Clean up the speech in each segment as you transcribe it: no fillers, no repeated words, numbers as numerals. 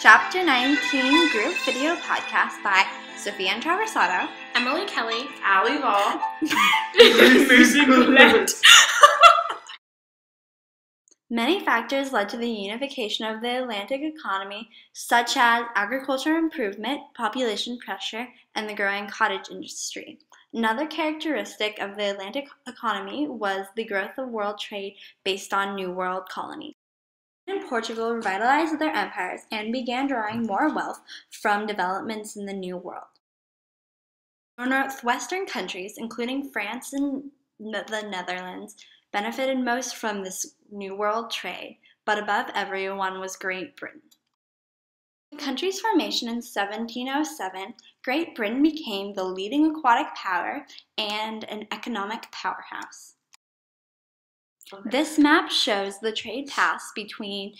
Chapter 19 Group Video Podcast by Sophia and Traversato, Emily Kelly, Allie Ball, Many factors led to the unification of the Atlantic economy, such as agricultural improvement, population pressure, and the growing cottage industry. Another characteristic of the Atlantic economy was the growth of world trade based on New World colonies. Spain and Portugal revitalized their empires and began drawing more wealth from developments in the New World. Northwestern countries, including France and the Netherlands, benefited most from this New World trade, but above everyone was Great Britain. With the country's formation in 1707, Great Britain became the leading aquatic power and an economic powerhouse. This map shows the trade paths between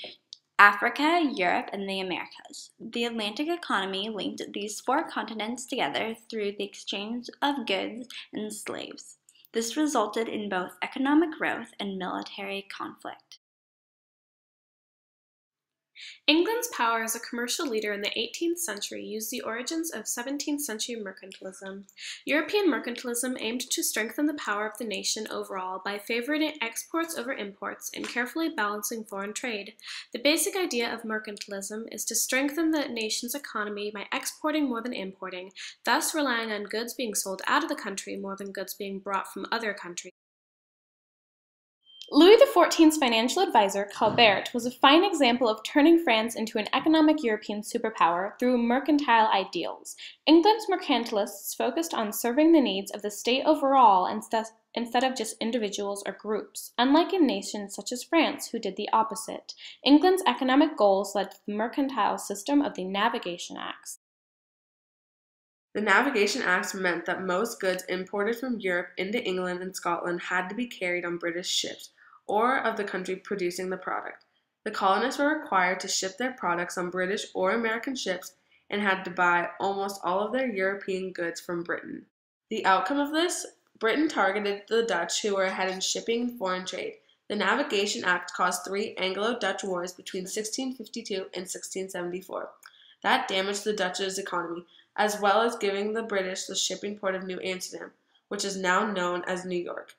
Africa, Europe, and the Americas. The Atlantic economy linked these four continents together through the exchange of goods and slaves. This resulted in both economic growth and military conflict. England's power as a commercial leader in the 18th century used the origins of 17th century mercantilism. European mercantilism aimed to strengthen the power of the nation overall by favoring exports over imports and carefully balancing foreign trade. The basic idea of mercantilism is to strengthen the nation's economy by exporting more than importing, thus relying on goods being sold out of the country more than goods being brought from other countries. Louis XIV's financial advisor, Colbert, was a fine example of turning France into an economic European superpower through mercantile ideals. England's mercantilists focused on serving the needs of the state overall instead of just individuals or groups, unlike in nations such as France, who did the opposite. England's economic goals led to the mercantile system of the Navigation Acts. The Navigation Acts meant that most goods imported from Europe into England and Scotland had to be carried on British ships, or of the country producing the product. The colonists were required to ship their products on British or American ships and had to buy almost all of their European goods from Britain. The outcome of this, Britain targeted the Dutch, who were ahead in shipping and foreign trade. The Navigation Act caused 3 Anglo-Dutch wars between 1652 and 1674. That damaged the Dutch's economy, as well as giving the British the shipping port of New Amsterdam, which is now known as New York.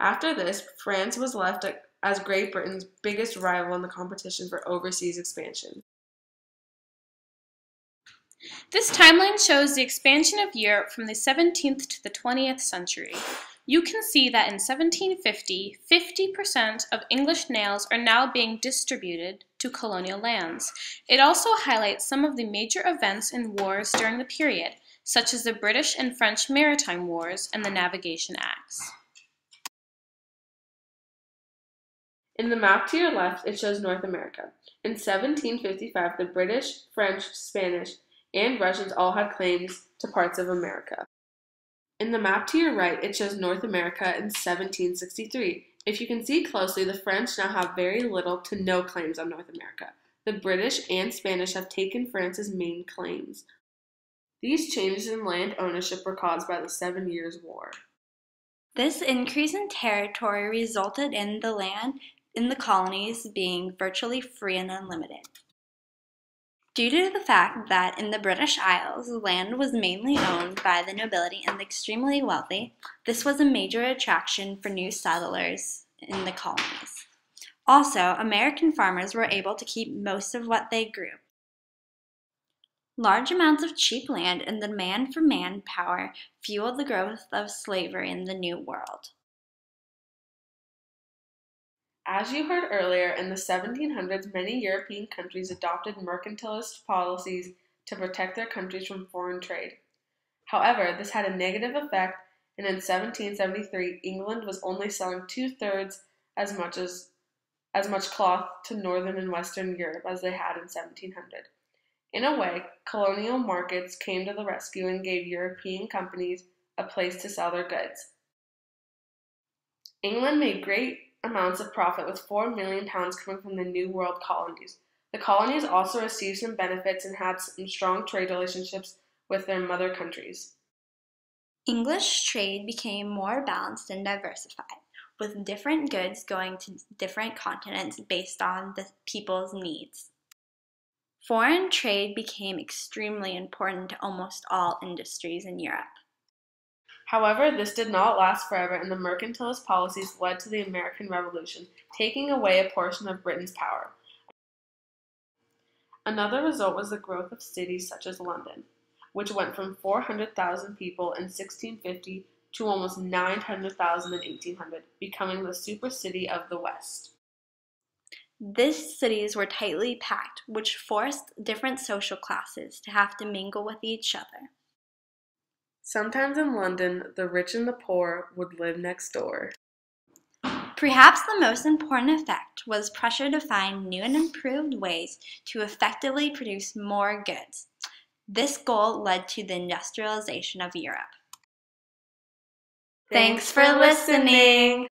After this, France was left as Great Britain's biggest rival in the competition for overseas expansion. This timeline shows the expansion of Europe from the 17th to the 20th century. You can see that in 1750, 50% of English nails are now being distributed to colonial lands. It also highlights some of the major events and wars during the period, such as the British and French Maritime Wars and the Navigation Acts. In the map to your left, it shows North America. In 1755, the British, French, Spanish, and Russians all had claims to parts of America. In the map to your right, it shows North America in 1763. If you can see closely, the French now have very little to no claims on North America. The British and Spanish have taken France's main claims. These changes in land ownership were caused by the 7 Years' War. This increase in territory resulted in the land in the colonies being virtually free and unlimited. Due to the fact that in the British Isles, land was mainly owned by the nobility and the extremely wealthy, this was a major attraction for new settlers in the colonies. Also, American farmers were able to keep most of what they grew. Large amounts of cheap land and the demand for manpower fueled the growth of slavery in the New World. As you heard earlier, in the 1700s, many European countries adopted mercantilist policies to protect their countries from foreign trade. However, this had a negative effect, and in 1773, England was only selling 2/3 as much cloth to Northern and Western Europe as they had in 1700. In a way, colonial markets came to the rescue and gave European companies a place to sell their goods. England made great amounts of profit, with £4 million coming from the New World colonies. The colonies also received some benefits and had some strong trade relationships with their mother countries. English trade became more balanced and diversified, with different goods going to different continents based on the people's needs. Foreign trade became extremely important to almost all industries in Europe. However, this did not last forever, and the mercantilist policies led to the American Revolution, taking away a portion of Britain's power. Another result was the growth of cities such as London, which went from 400,000 people in 1650 to almost 900,000 in 1800, becoming the super city of the West. These cities were tightly packed, which forced different social classes to have to mingle with each other. Sometimes in London, the rich and the poor would live next door. Perhaps the most important effect was pressure to find new and improved ways to effectively produce more goods. This goal led to the industrialization of Europe. Thanks for listening!